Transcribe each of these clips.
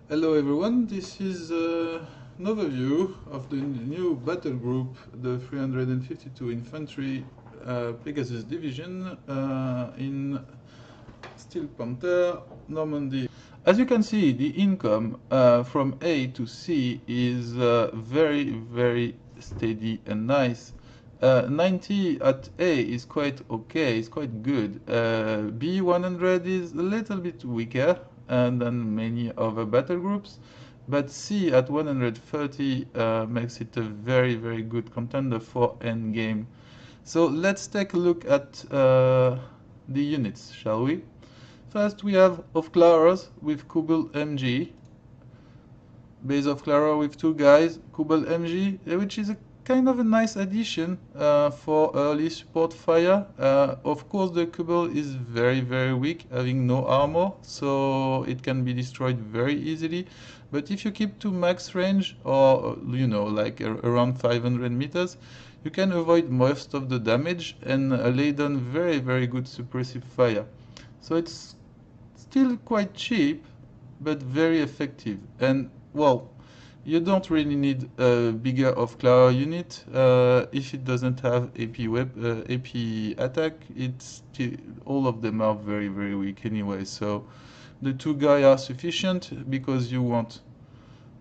Hello everyone, this is an overview of the new battle group, the 352 Infantry Pegasus Division in Steel Panther, Normandy. As you can see, the income from A to C is very steady and nice. 90 at A is quite okay, it's quite good. B 100 is a little bit weaker than many other battle groups, but C at 130 makes it a very good contender for endgame. So let's take a look at the units, shall we? First we have of Claras with Kubel MG, base of Clara with two guys, Kubel MG, which is a kind of a nice addition for early support fire. Of course the Kubel is very weak, having no armor, so it can be destroyed very easily. But if you keep to max range, or you know, like around 500 meters, you can avoid most of the damage and lay down very good suppressive fire. So it's still quite cheap, but very effective. And well, you don't really need a bigger of Clara unit if it doesn't have AP attack. It's still, all of them are very weak anyway. So the two guys are sufficient because you want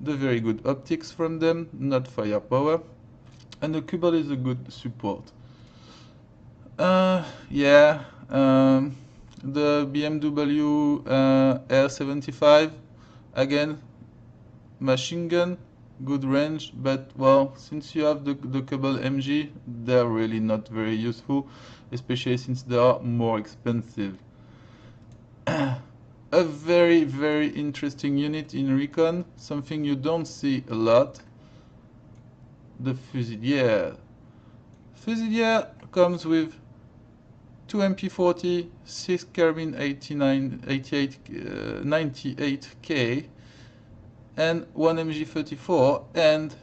the very good optics from them, not firepower. And the Kubel is a good support. Yeah. The BMW R75, again, machine gun, good range, but well, since you have the Kubel MG, they're really not very useful, especially since they are more expensive. A very interesting unit in recon, something you don't see a lot, the Fusilier. Fusilier comes with 2 MP40, 6 carbine 98K, and 1 MG34, and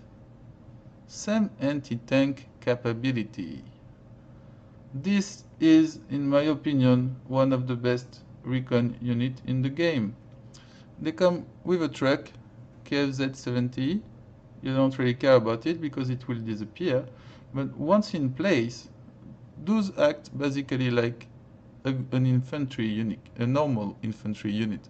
same anti-tank capability. This is, in my opinion, one of the best recon unit in the game. They come with a truck, KFZ-70. You don't really care about it because it will disappear, but once in place, those act basically like an infantry unit, a normal infantry unit.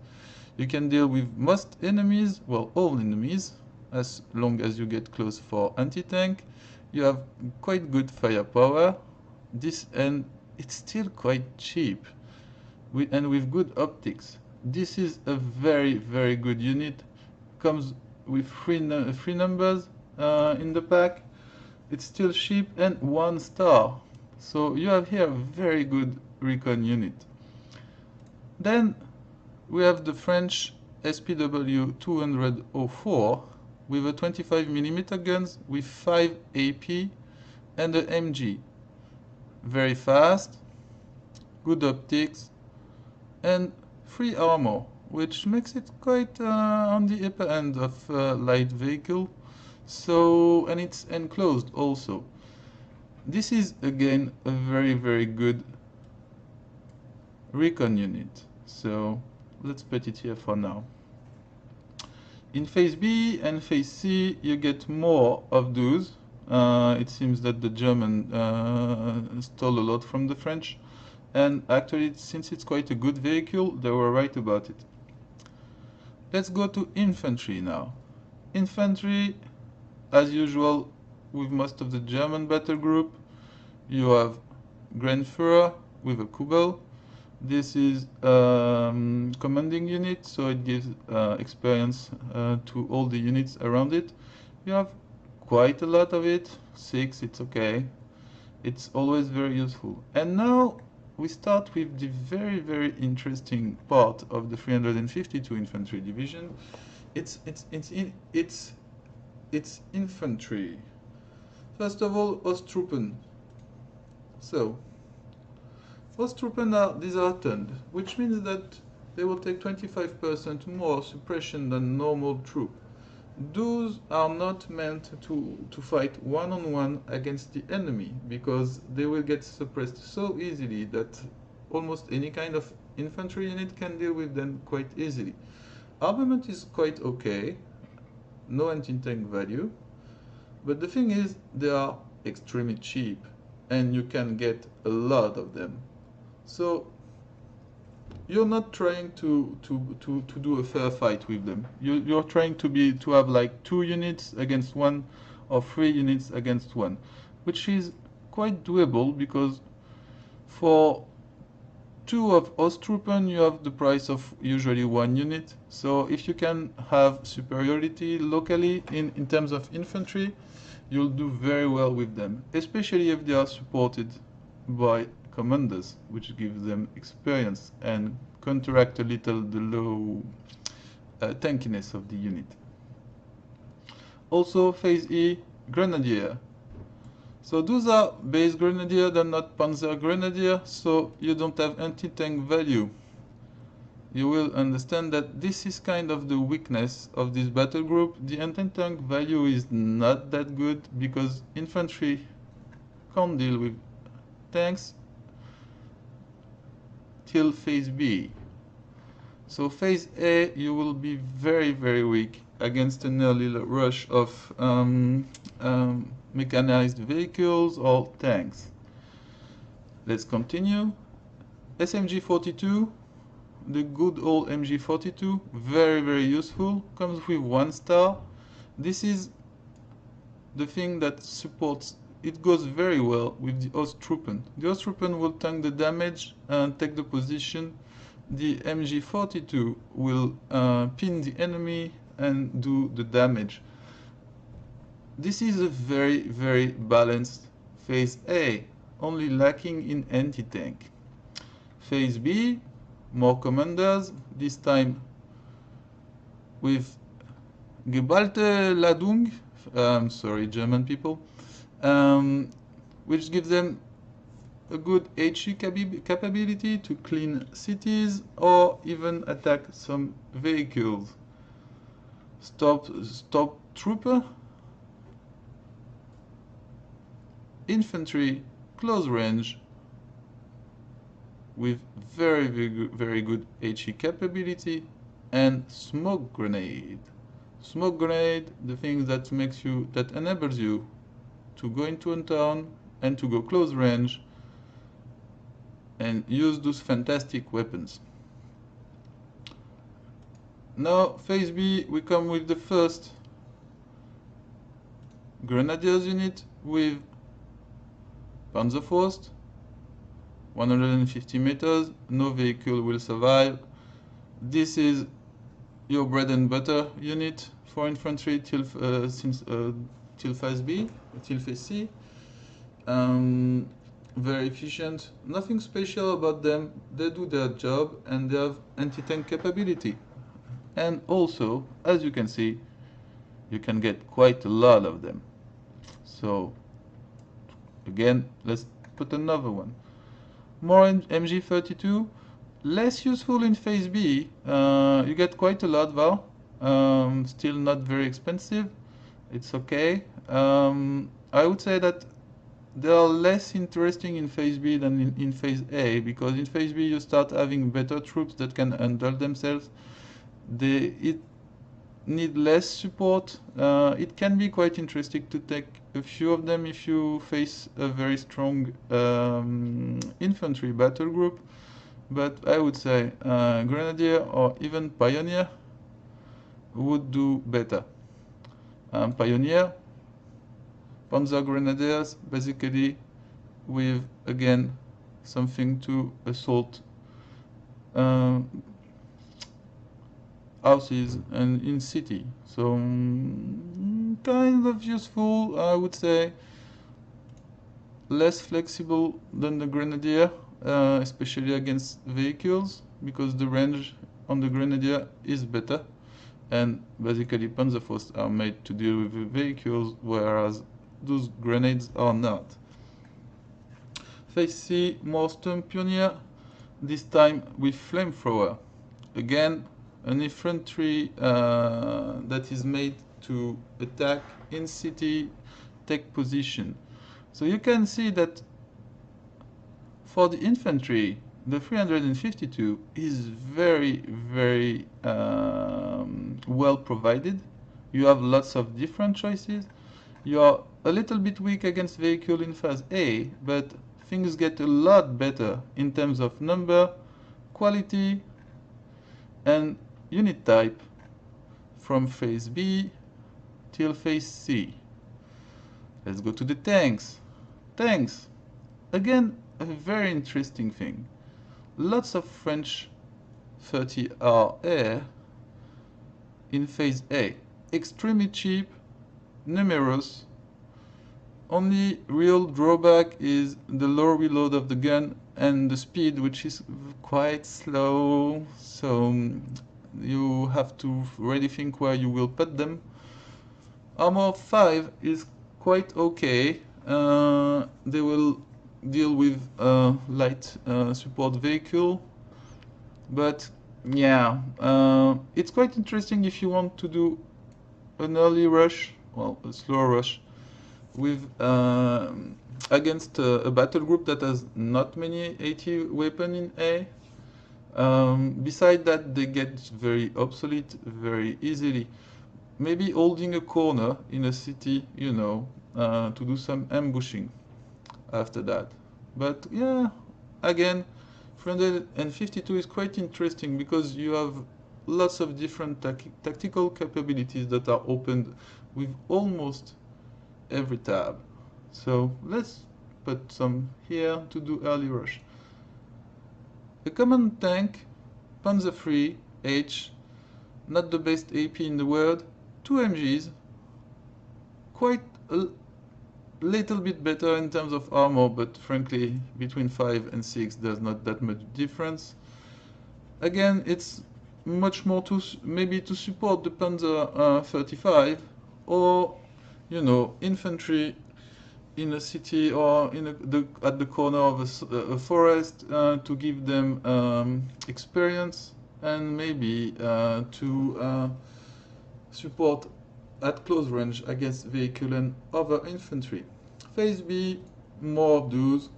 You can deal with most enemies, well, all enemies, as long as you get close for anti-tank. You have quite good firepower, and it's still quite cheap, and with good optics. This is a very good unit. Comes with three numbers in the pack. It's still cheap and 1 star. So you have here a very good recon unit. Then we have the French SPW 204 with a 25mm guns with 5 AP and a MG. Very fast, good optics, and free armor, which makes it quite on the upper end of light vehicle. So, and it's enclosed also. This is again a very good recon unit. So let's put it here for now. In phase B and phase C you get more of those. It seems that the German stole a lot from the French, and actually since it's quite a good vehicle, they were right about it. Let's go to infantry now. Infantry, as usual with most of the German battle group, you have Grandführer with a Kubel. This is commanding unit, so it gives experience to all the units around it. You have quite a lot of it, 6, it's okay. It's always very useful. And now we start with the very interesting part of the 352 Infantry Division. It's infantry. First of all, Osttruppen. So, Osttruppen are disheartened, which means that they will take 25% more suppression than normal troop. Those are not meant to fight one-on-one against the enemy, because they will get suppressed so easily that almost any kind of infantry unit can deal with them quite easily. Armament is quite okay, no anti-tank value, but the thing is they are extremely cheap and you can get a lot of them. So you're not trying to do a fair fight with them. You're trying to have like 2 units against 1 or 3 units against 1, which is quite doable because for 2 of Osttruppen you have the price of usually 1 unit. So if you can have superiority locally in terms of infantry, you'll do very well with them, especially if they are supported by commanders, which gives them experience and counteract a little the low tankiness of the unit. Also, phase E, Grenadier. So those are base Grenadier, they're not Panzer Grenadier, so you don't have anti-tank value. You will understand that this is kind of the weakness of this battle group. The anti-tank value is not that good because infantry can't deal with tanks till phase B. So phase A, you will be very, very weak against an early rush of mechanized vehicles or tanks. Let's continue. SMG-42, the good old MG-42, very, very useful, comes with 1 star. This is the thing that supports, it goes very well with the Osttruppen. The Osttruppen will tank the damage and take the position. The MG-42 will pin the enemy and do the damage. This is a very, very balanced phase A, only lacking in anti-tank. Phase B, more commanders, this time with Geballte Ladung, sorry German people, which gives them a good HE capability to clean cities or even attack some vehicles. Stop trooper, infantry, close range, with very, very good HE capability, and smoke grenade. Smoke grenade, the thing that enables you to go into a town and to go close range and use those fantastic weapons. Now, phase B, we come with the first Grenadiers unit with Panzerfaust, 150 meters, no vehicle will survive. This is your bread and butter unit for infantry till phase B, till phase C. Very efficient, nothing special about them, they do their job and they have anti-tank capability. And also, as you can see, you can get quite a lot of them. So, again, let's put another one. More MG-32, less useful in phase B, you get quite a lot though, still not very expensive, it's okay. I would say that they are less interesting in phase B than in phase A, because in phase B you start having better troops that can handle themselves. It need less support. It can be quite interesting to take a few of them if you face a very strong infantry battle group, but I would say Grenadier or even Pioneer would do better. Pioneer, Panzer Grenadiers, basically with, again, something to assault houses and in city. So kind of useful, I would say. Less flexible than the Grenadier, especially against vehicles, because the range on the Grenadier is better. And basically Panzerfaust are made to deal with the vehicles, whereas those grenades are not. Phase C, more Storm Pioneer, this time with Flamethrower. Again, an infantry that is made to attack in city, take position. So you can see that for the infantry, the 352 is very, very well provided. You have lots of different choices. You are a little bit weak against vehicle in phase A, but things get a lot better in terms of number, quality, and unit type from phase B till phase C. Let's go to the tanks. Tanks, again, a very interesting thing. Lots of French 30R air in phase A. Extremely cheap, numerous. Only real drawback is the low reload of the gun and the speed, which is quite slow, so you have to really think where you will put them. Armor 5 is quite okay. They will deal with light support vehicle, but yeah, it's quite interesting if you want to do an early rush, well, a slow rush, with against a battle group that has not many AT weapon in A. Besides that, they get very obsolete very easily. Maybe holding a corner in a city, you know, to do some ambushing after that. But yeah, again, 352 is quite interesting because you have lots of different tactical capabilities that are opened with almost every tab. So let's put some here to do early rush. A common tank, Panzer III H, not the best AP in the world, 2 MGs, quite a little bit better in terms of armor, but frankly between 5 and 6 there's not that much difference. Again, it's much more to maybe to support the Panzer 35 or, you know, infantry in a city or in at the corner of a forest to give them experience and maybe to support at close range against vehicle and other infantry. Phase B, more of those.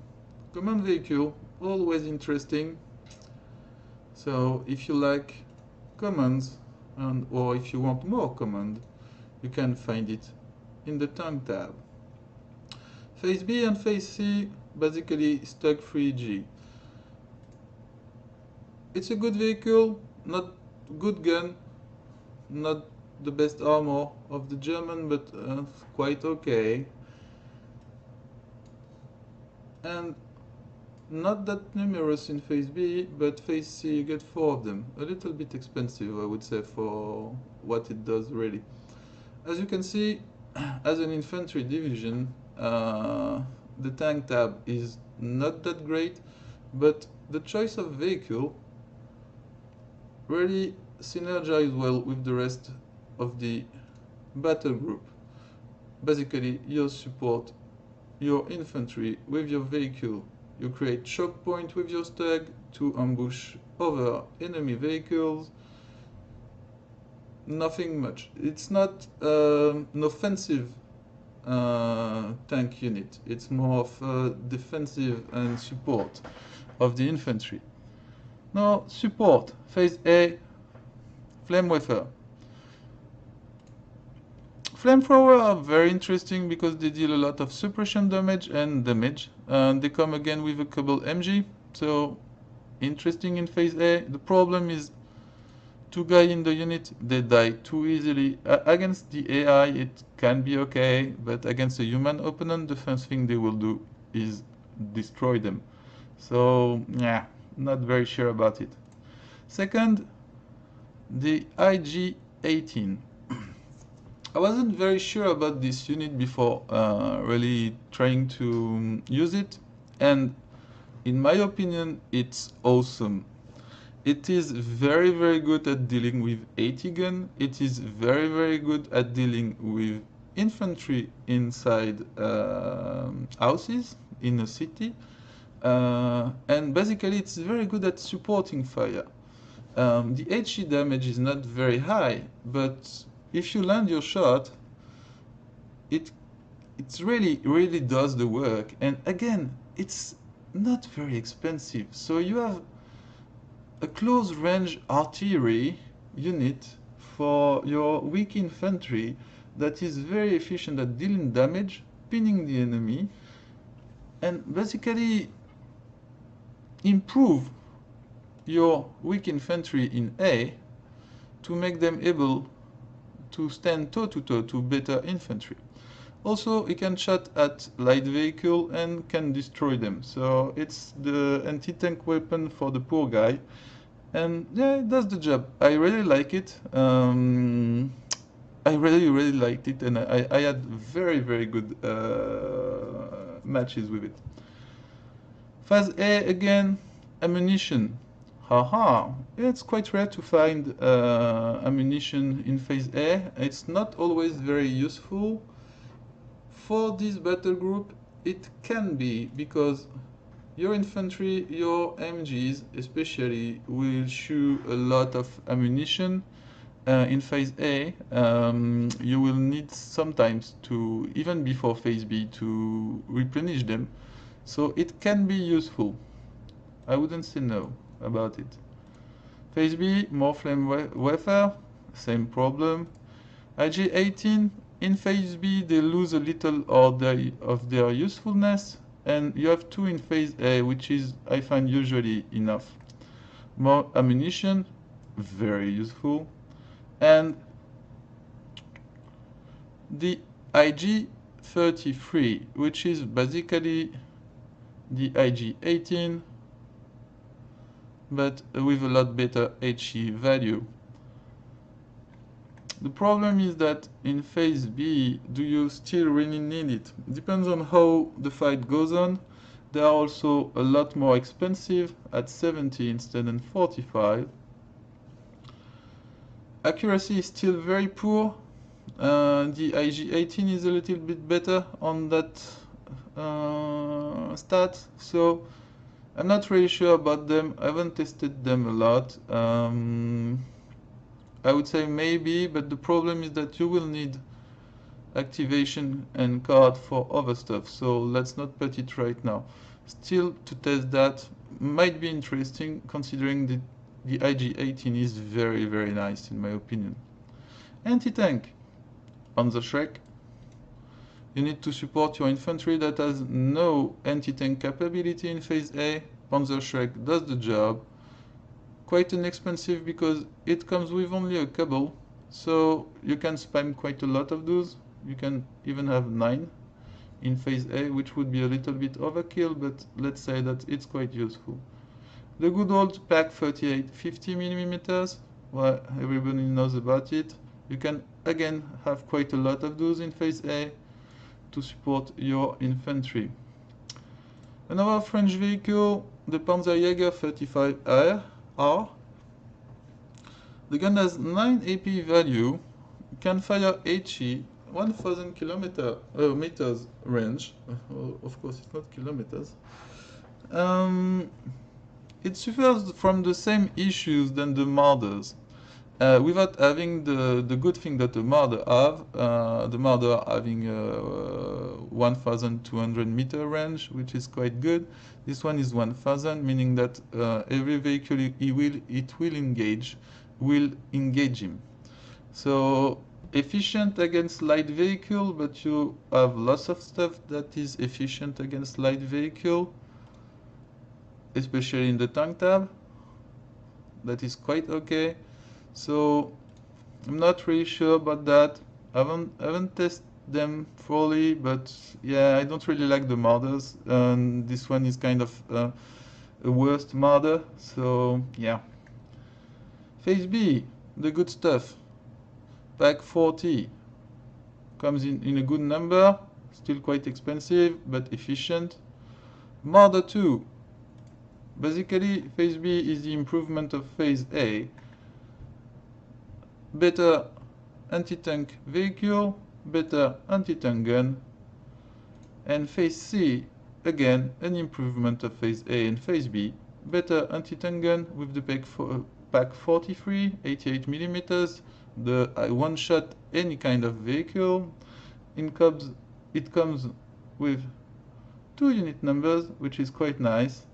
Command vehicle, always interesting. So if you like commands or if you want more command, you can find it in the tank tab. Phase B and phase C, basically stock 3G. It's a good vehicle, not good gun, not the best armor of the German, but quite okay. And not that numerous in phase B, but phase C you get 4 of them. A little bit expensive, I would say, for what it does really. As you can see, as an infantry division, the tank tab is not that great, but the choice of vehicle really synergize well with the rest of the battle group. Basically, you support your infantry with your vehicle. You create choke point with your stag to ambush other enemy vehicles. Nothing much. It's not an offensive tank unit. It's more of defensive and support of the infantry. Now, support. Phase A, Flamethrower. Flamethrower are very interesting because they deal a lot of suppression damage and damage. They come again with a couple MG, so interesting in phase A. The problem is 2 guys in the unit, they die too easily. Against the AI it can be okay, but against a human opponent the first thing they will do is destroy them. So yeah, not very sure about it. Second, the IG-18. I wasn't very sure about this unit before really trying to use it, and in my opinion it's awesome. It is very, very good at dealing with AT gun. It is very, very good at dealing with infantry inside houses in a city. And basically it's very good at supporting fire. The HE damage is not very high, but if you land your shot, it really does the work. And again, it's not very expensive. So you have a close range artillery unit for your weak infantry that is very efficient at dealing damage, pinning the enemy, and basically improve your weak infantry in A to make them able to stand toe-to-toe to better infantry. Also, it can shot at light vehicle and can destroy them. So it's the anti-tank weapon for the poor guy. And yeah, it does the job. I really like it. I really liked it, and I had very good matches with it. Phase A again, ammunition. Haha, it's quite rare to find ammunition in Phase A. It's not always very useful. For this battle group, it can be, because your infantry, your MGs especially, will shoot a lot of ammunition. In Phase A, you will need sometimes to, even before Phase B, to replenish them. So it can be useful. I wouldn't say no about it. Phase B, more flame warfare, same problem. IG-18, in Phase B, they lose a little of their usefulness, and you have two in Phase A, which is, I find, usually enough. More ammunition, very useful. And the IG-33, which is basically the IG-18, but with a lot better HE value. The problem is that in Phase B, do you still really need it? Depends on how the fight goes on. They are also a lot more expensive at 70 instead of 45. Accuracy is still very poor. The IG-18 is a little bit better on that stat, so I'm not really sure about them. I haven't tested them a lot. I would say maybe, but the problem is that you will need activation and card for other stuff, so let's not put it right now. Still, to test that might be interesting, considering the IG-18 is very nice in my opinion. Anti-tank. Panzerschreck. You need to support your infantry that has no anti-tank capability in Phase A. Panzerschreck does the job. Quite inexpensive because it comes with only a couple, so you can spam quite a lot of those. You can even have 9 in Phase A, which would be a little bit overkill, but let's say that it's quite useful. The good old Pak 38 50mm, well, everybody knows about it. You can again have quite a lot of those in Phase A to support your infantry. Another French vehicle, the Panzerjäger 35R. The gun has 9 AP value, can fire HE 1000 meters range. Of course, it's not kilometers. It suffers from the same issues than the Marders, without having the good thing that the Marder have. The Marder having a 1200 meter range, which is quite good. This one is 1000, meaning that every vehicle it will engage him. So efficient against light vehicle, but you have lots of stuff that is efficient against light vehicle, especially in the tank tab. That is quite okay. So I'm not really sure about that. I haven't tested them fully, but yeah, I don't really like the Marders, and this one is kind of a worst Marder. So yeah. Phase B, the good stuff. Pak 40 comes in a good number, still quite expensive but efficient. Marder 2. Basically, Phase B is the improvement of Phase A. Better anti-tank vehicle, better anti-tank gun. And Phase C, again, an improvement of Phase A and Phase B. Better anti-tank gun with the Pak 43, 88mm. The one-shot any kind of vehicle. It comes with 2 unit numbers, which is quite nice.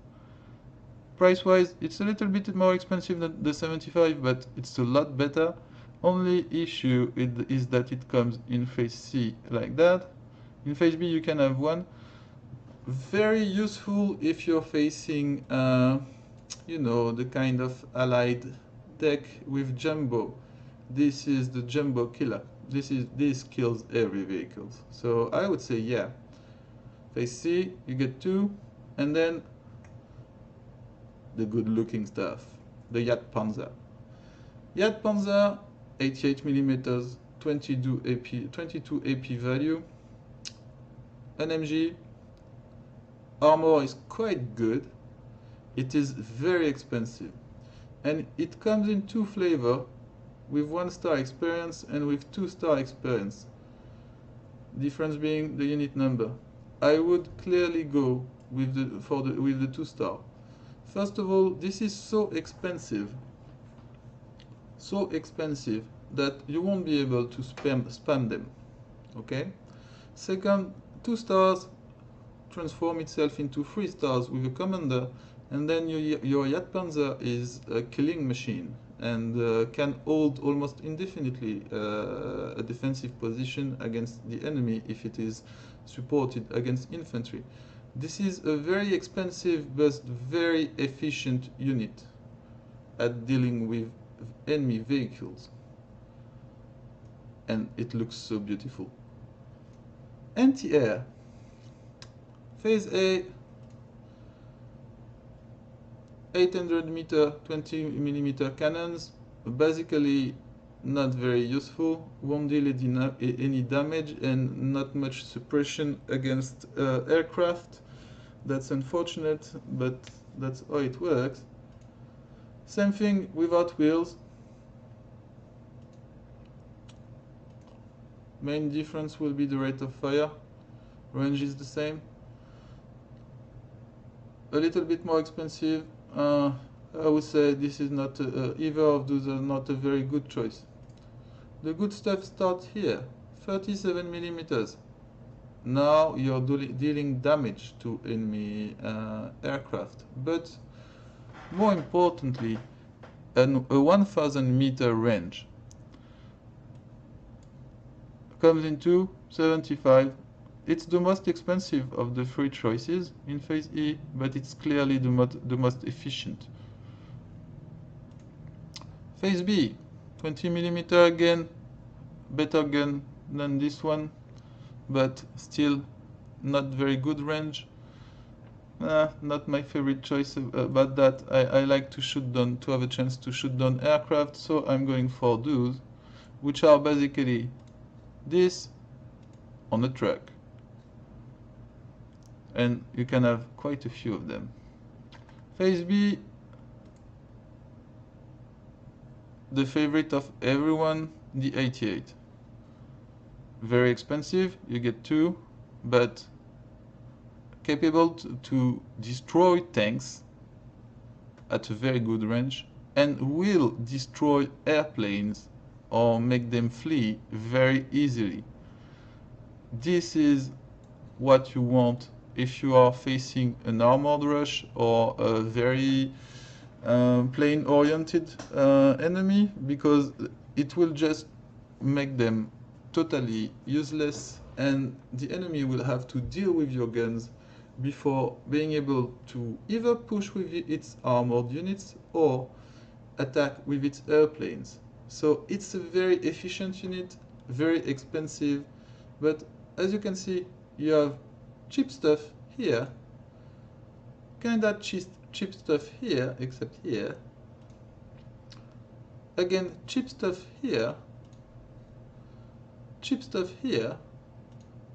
Price-wise, it's a little bit more expensive than the 75, but it's a lot better. Only issue is that it comes in phase C like that. In phase B you can have one. Very useful if you're facing, you know, the kind of allied deck with Jumbo. This is the Jumbo killer. This kills every vehicle. So I would say yeah. Phase C, you get 2, and then the good-looking stuff, the Jagdpanzer. Jagdpanzer, 88 mm, 22 AP value. NMG armor is quite good. It is very expensive, and it comes in 2 flavors, with 1-star experience and with 2-star experience. Difference being the unit number. I would clearly go with the 2-star. First of all, this is so expensive that you won't be able to spam them. Okay. Second, 2 stars transform itself into 3 stars with a commander, and then your Jagdpanzer is a killing machine and can hold almost indefinitely a defensive position against the enemy if it is supported against infantry. This is a very expensive but very efficient unit at dealing with enemy vehicles, and it looks so beautiful. Anti-air. Phase A, 800 meter 20 mm cannons, basically not very useful, won't deal any damage and not much suppression against aircraft. That's unfortunate, but that's how it works. Same thing without wheels. Main difference will be the rate of fire. Range is the same. A little bit more expensive. I would say this is not either of those are not a very good choice. The good stuff starts here, 37 mm. Now you're dealing damage to enemy aircraft, but more importantly, a 1000 meter range. Comes into 75. It's the most expensive of the 3 choices in phase E, but it's clearly the most efficient. Phase B, 20 mm again, better gun than this one, but still not very good range. Not my favorite choice about that. I like to shoot down, to have a chance to shoot down aircraft, so I'm going for those, which are basically this on a truck. And you can have quite a few of them. Phase B, the favorite of everyone, the 88. Very expensive, you get 2, but capable to destroy tanks at a very good range, and will destroy airplanes or make them flee very easily. This is what you want if you are facing an armored rush or a very plane-oriented enemy, because it will just make them totally useless, and the enemy will have to deal with your guns before being able to either push with its armored units or attack with its airplanes. So it's a very efficient unit, very expensive, but as you can see, you have cheap stuff here, kinda cheap stuff here, except here. Again, cheap stuff here,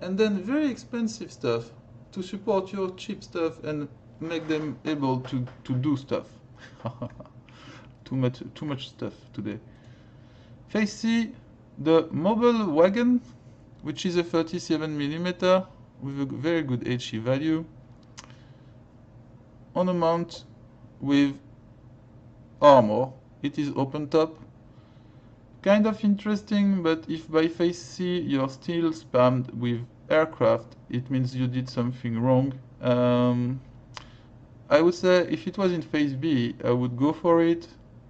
and then very expensive stuff to support your cheap stuff and make them able to do stuff. Too much stuff today. Phase C, the mobile wagon, which is a 37 mm with a very good HE value, on a mount with armor. It is open top. Kind of interesting, but if by phase C you're still spammed with aircraft, it means you did something wrong. I would say if it was in phase B, I would go for it.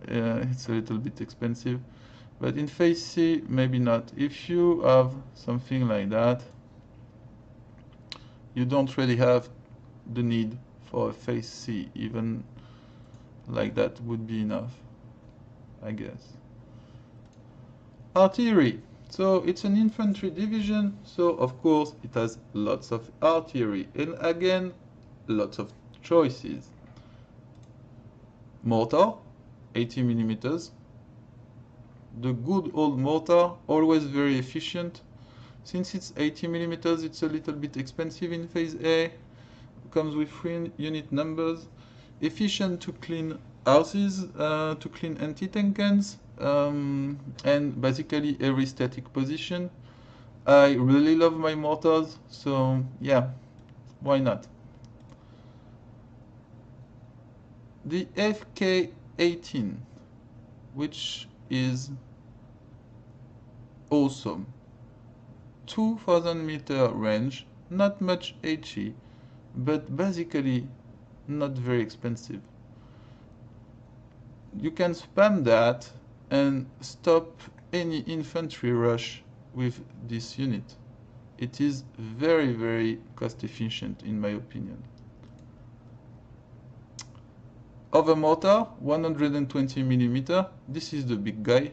It's a little bit expensive, but in phase C, maybe not. If you have something like that, you don't really have the need for a phase C. Even like that would be enough, I guess. Artillery. So it's an infantry division, so of course it has lots of artillery, and again, lots of choices. Mortar, 80 millimeters. The good old mortar, always very efficient. Since it's 80 millimeters, it's a little bit expensive in phase A. Comes with 3 unit numbers. Efficient to clean houses, to clean anti-tank guns, and basically every static position. I really love my mortars, so yeah, why not? The FK-18, which is awesome. 2000 meter range, not much HE, but basically not very expensive. You can spam that and stop any infantry rush with this unit. It is very, very cost efficient in my opinion. Other mortar, 120 millimeter. This is the big guy.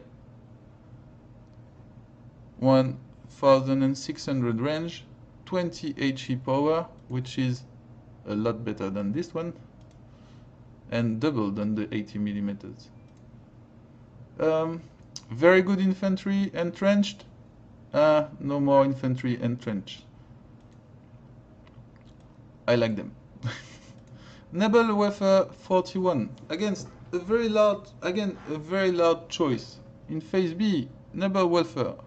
1600 range, 20 HE power, which is a lot better than this one, and double than the 80 millimeters. Very good infantry entrenched. No more infantry entrenched. I like them. Nebelwerfer 41. Again, a very large choice. In phase B, Nebelwerfer.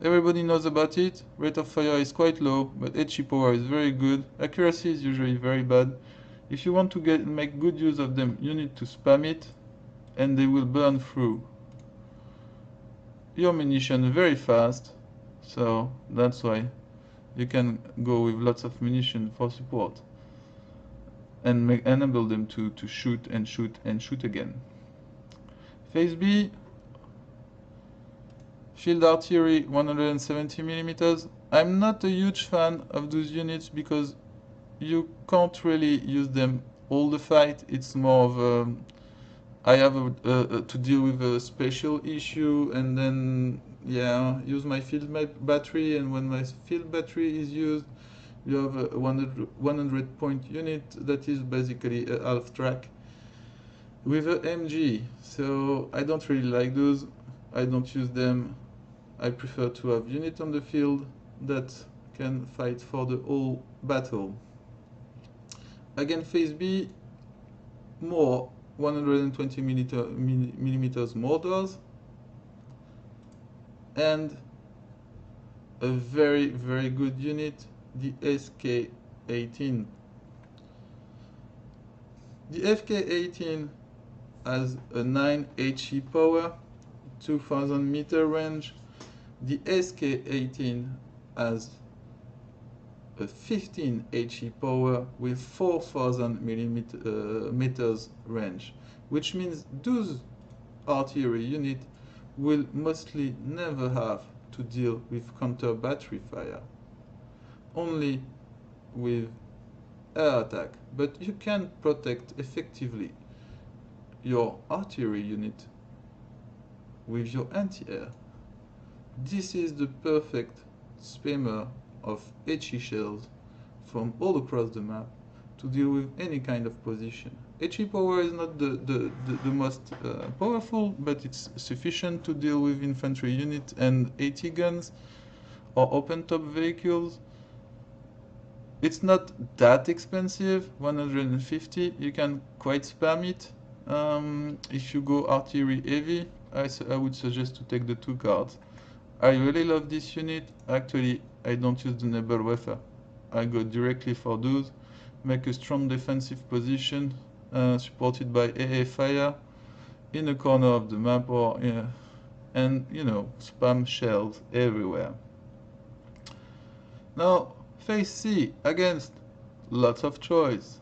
Everybody knows about it. Rate of fire is quite low, but HE power is very good. Accuracy is usually very bad. If you want to make good use of them, you need to spam it, and they will burn through your munition very fast. So that's why you can go with lots of munition for support and enable them to shoot and shoot and shoot again. Phase B, field artillery 170 millimeters. I'm not a huge fan of those units because you can't really use them all the fight. It's more of I have to deal with a special issue, and then yeah, use my field battery, and when my field battery is used, you have a 100 point unit that is basically a half track with a MG. So I don't really like those. I don't use them. I prefer to have unit on the field that can fight for the whole battle. Again, phase B, more 120 millimeters mortars, and a very, very good unit, the SK-18. The FK-18 has a 9 HE power, 2000 meter range. The SK-18 has a 15 HE power with 4000 meters range, which means those artillery units will mostly never have to deal with counter battery fire, only with air attack. But you can protect effectively your artillery unit with your anti-air. This is the perfect spammer of HE shells from all across the map to deal with any kind of position. HE power is not the most powerful, but it's sufficient to deal with infantry units and AT guns or open top vehicles. It's not that expensive, 150. You can quite spam it. If you go artillery heavy, I would suggest to take the 2 cards. I really love this unit. Actually, I don't use the Nebelwerfer. I go directly for those, make a strong defensive position, supported by AA fire in a corner of the map, or and you know, spam shells everywhere. Now, phase C, against lots of choice.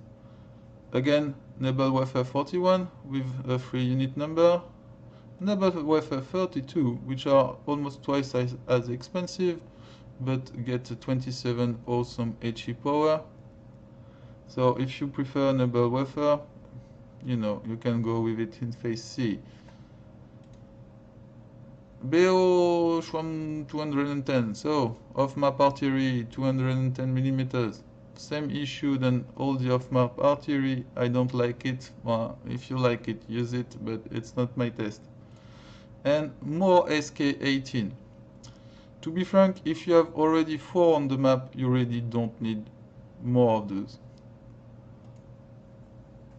Again, Naval Warfare 41 with a 3 unit number, Naval Warfare 32, which are almost twice as expensive, but get 27 awesome HE power. So if you prefer Naval Warfare, you know, you can go with it in Phase C. BO Schwarm 210, so off-map artillery 210 millimeters. Same issue than all the off-map artillery. I don't like it. Well, if you like it, use it, but it's not my taste. And more SK-18. To be frank, if you have already 4 on the map, you really don't need more of those.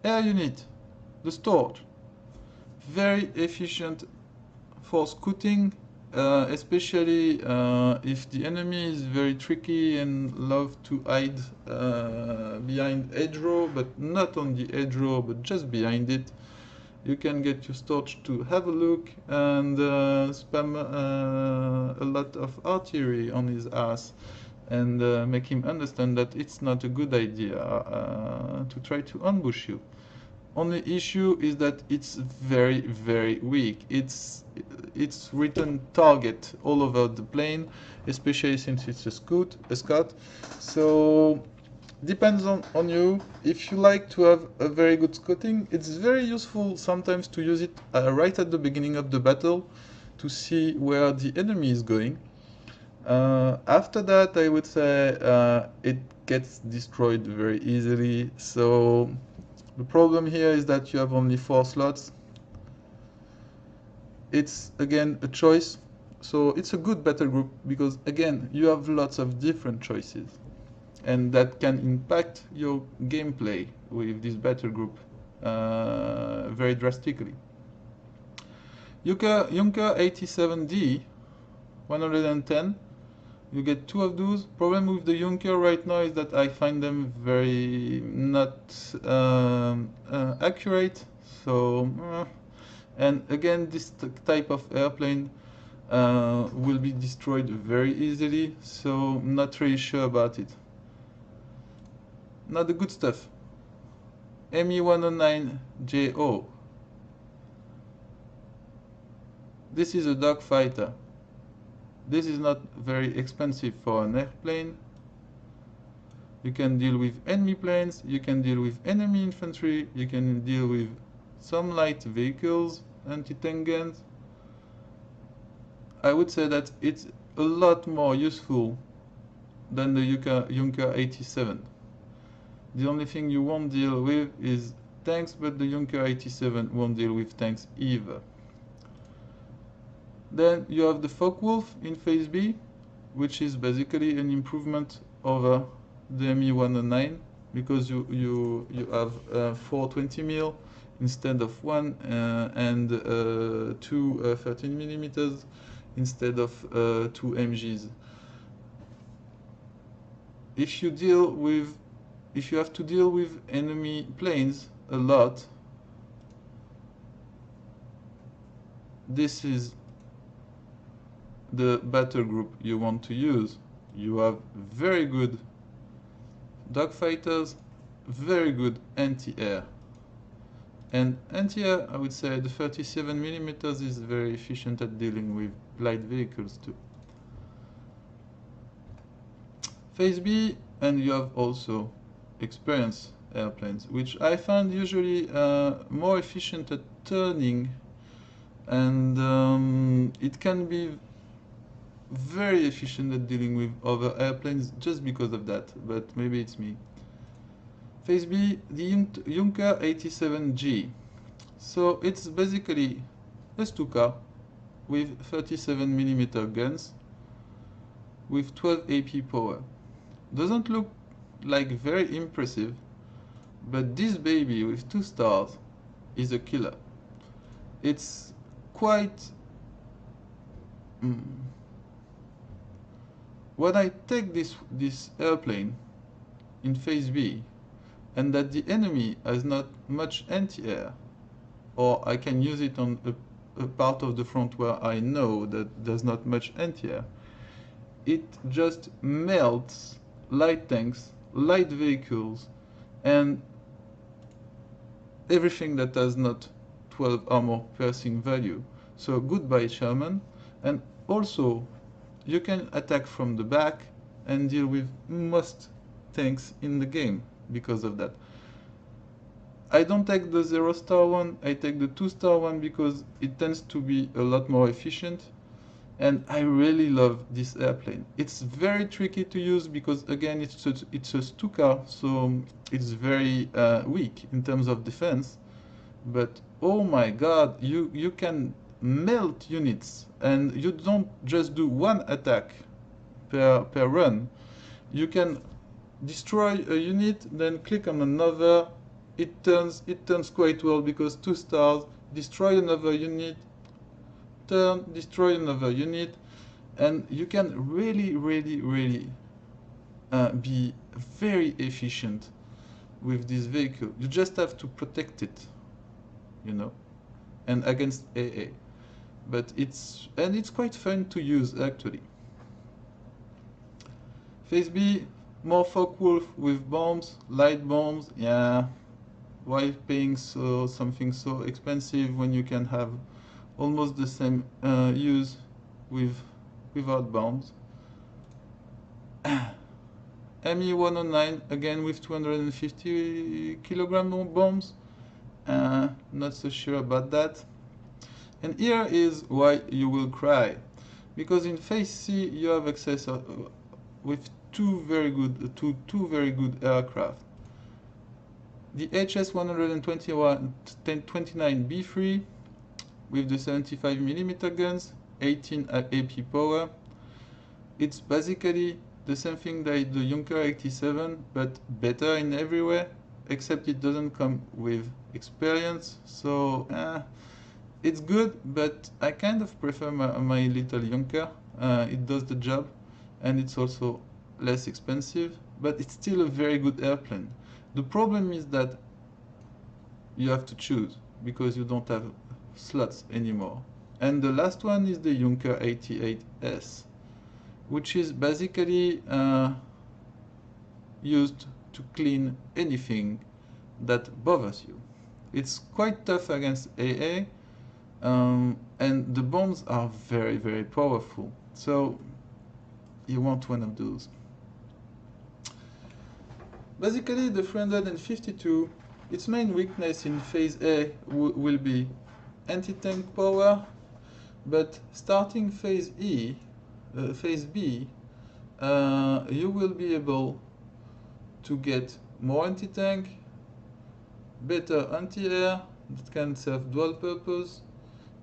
Air unit, the Storch. Very efficient for scouting, especially if the enemy is very tricky and love to hide behind hedgerow, but not on the hedgerow, but just behind it. You can get your Storch to have a look and spam a lot of artillery on his ass and make him understand that it's not a good idea to try to ambush you. Only issue is that it's very, very weak. It's written target all over the plane, especially since it's a scout. So depends on you. If you like to have a very good scouting, it's very useful sometimes to use it right at the beginning of the battle to see where the enemy is going. After that, I would say it gets destroyed very easily. So the problem here is that you have only 4 slots. It's again a choice, so it's a good battle group because again you have lots of different choices, and that can impact your gameplay with this battle group very drastically. Junker 87D 110. You get 2 of those. Problem with the Junker right now is that I find them very not accurate. So, and again, this type of airplane will be destroyed very easily. So, I'm not really sure about it. Now the good stuff. Me-109JO. This is a dogfighter. This is not very expensive for an airplane. You can deal with enemy planes, you can deal with enemy infantry, you can deal with some light vehicles, anti-tank guns. I would say that it's a lot more useful than the Junker 87. The only thing you won't deal with is tanks, but the Junker 87 won't deal with tanks either. Then you have the Focke-Wulf in Phase B, which is basically an improvement over the Me-109 because you have 420 mil instead of 1 and 2 13 millimeters instead of 2 MGs. If you have to deal with enemy planes a lot, this is the battle group you want to use. You have very good dogfighters, very good anti-air. And anti-air, I would say the 37 millimeters is very efficient at dealing with light vehicles too. Phase B, and you have also experienced airplanes, which I find usually more efficient at turning, and it can be very efficient at dealing with other airplanes just because of that, but maybe it's me. Phase B, the Junker 87G. So it's basically a Stuka with 37mm guns with 12 AP power. Doesn't look like very impressive, but this baby with 2 stars is a killer. It's quite... When I take this airplane in Phase B, and that the enemy has not much anti-air, or I can use it on a part of the front where I know that there's not much anti-air, it just melts light tanks light vehicles, and everything that has not 12 armor piercing value. So goodbye Sherman. And also you can attack from the back and deal with most tanks in the game because of that. I don't take the 0-star one, I take the 2-star one because it tends to be a lot more efficient. And I really love this airplane. It's very tricky to use because, again, it's a Stuka, so it's very weak in terms of defense. But oh my god, you can melt units, and you don't just do one attack per run. You can destroy a unit, then click on another. It turns quite well because 2 stars, destroy another unit, turn, destroy another unit, and you can really be very efficient with this vehicle. You just have to protect it, you know, and against AA. But it's quite fun to use actually. Phase B, more Focke-Wulf with bombs, light bombs. Yeah, why paying something so expensive when you can have almost the same use without bombs? ME-109 again with 250 kilogram bombs. Not so sure about that. And here is why you will cry, because in Phase C you have access with two very good aircraft. The HS-129B3 with the 75mm guns, 18 AP power. It's basically the same thing like the Junker 87, but better in every way, except it doesn't come with experience. So it's good, but I kind of prefer my little Junker. It does the job, and it's also less expensive, but it's still a very good airplane. The problem is that you have to choose because you don't have slots anymore. And the last one is the Junker 88S, which is basically used to clean anything that bothers you. It's quite tough against AA, and the bombs are very powerful. So you want one of those. Basically, the 352, its main weakness in Phase A will be anti-tank power, but starting Phase B, you will be able to get more anti-tank, better anti-air that can serve dual purpose,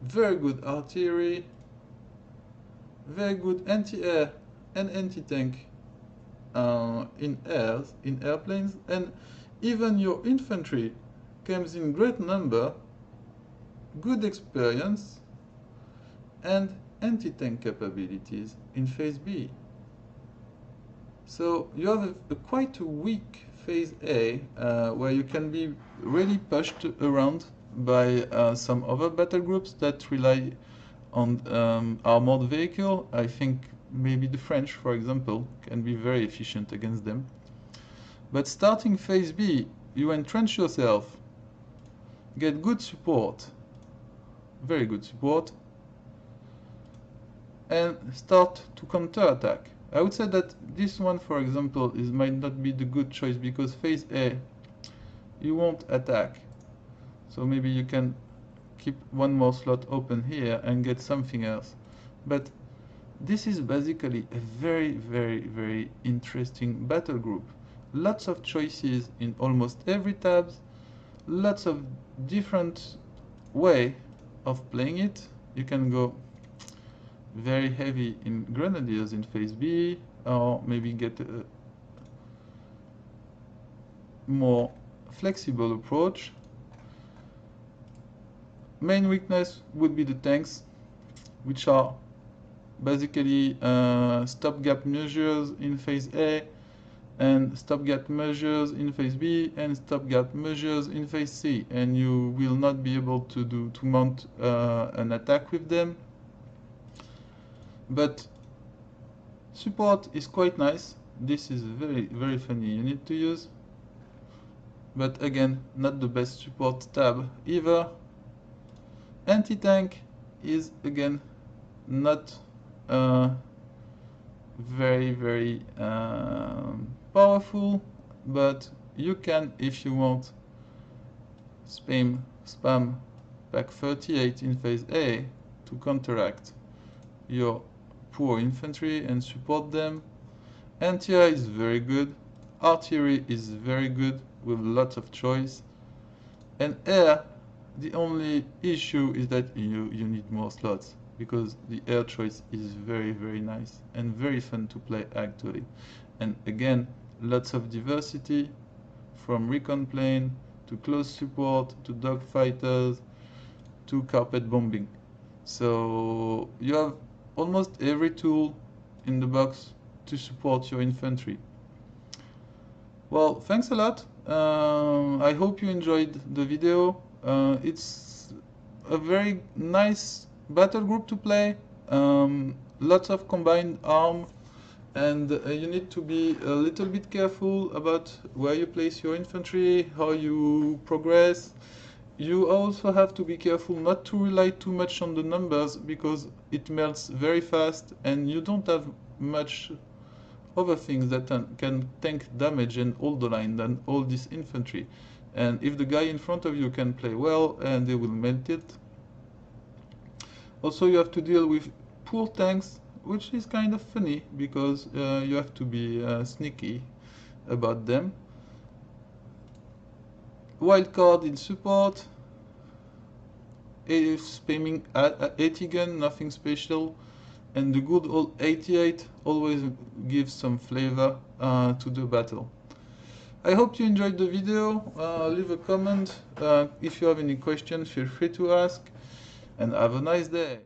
very good artillery, very good anti-air and anti-tank in airplanes, and even your infantry comes in great number, good experience, and anti-tank capabilities in Phase B. So you have quite a weak Phase A, where you can be really pushed around by some other battle groups that rely on armored vehicle. I think maybe the French, for example, can be very efficient against them. But starting Phase B, you entrench yourself, get good support, very good support, and start to counterattack. I would say that this one, for example, might not be the good choice because Phase A, you won't attack. So maybe you can keep one more slot open here and get something else. But this is basically a very interesting battle group. Lots of choices in almost every tabs, lots of different way of playing it. You can go very heavy in grenadiers in Phase B, or maybe get a more flexible approach. Main weakness would be the tanks, which are basically stopgap measures in Phase A, and stopgap measures in Phase B, and stopgap measures in Phase C, and you will not be able to mount an attack with them. But support is quite nice this is very funny unit to use, but again, not the best support tab either. Anti-tank is again not very powerful, but you can, if you want, spam pack 38 in phase A to counteract your poor infantry and support them. Anti-air is very good, artillery is very good with lots of choice, and air, the only issue is that you need more slots, because the air choice is very nice and very fun to play actually. And again, lots of diversity, from recon plane to close support to dogfighters to carpet bombing. So you have almost every tool in the box to support your infantry. Well, thanks a lot. I hope you enjoyed the video. It's a very nice battle group to play. Lots of combined arm, and you need to be a little bit careful about where you place your infantry, how you progress. You also have to be careful not to rely too much on the numbers, because it melts very fast and you don't have much other things that can tank damage and hold the line than all this infantry. And if the guy in front of you can play well, and they will melt it. Also, you have to deal with poor tanks, which is kind of funny, because you have to be sneaky about them. Wildcard in support, spamming at EUGEN, nothing special, and the good old 88 always gives some flavor to the battle. I hope you enjoyed the video. Leave a comment. If you have any questions, feel free to ask, and have a nice day.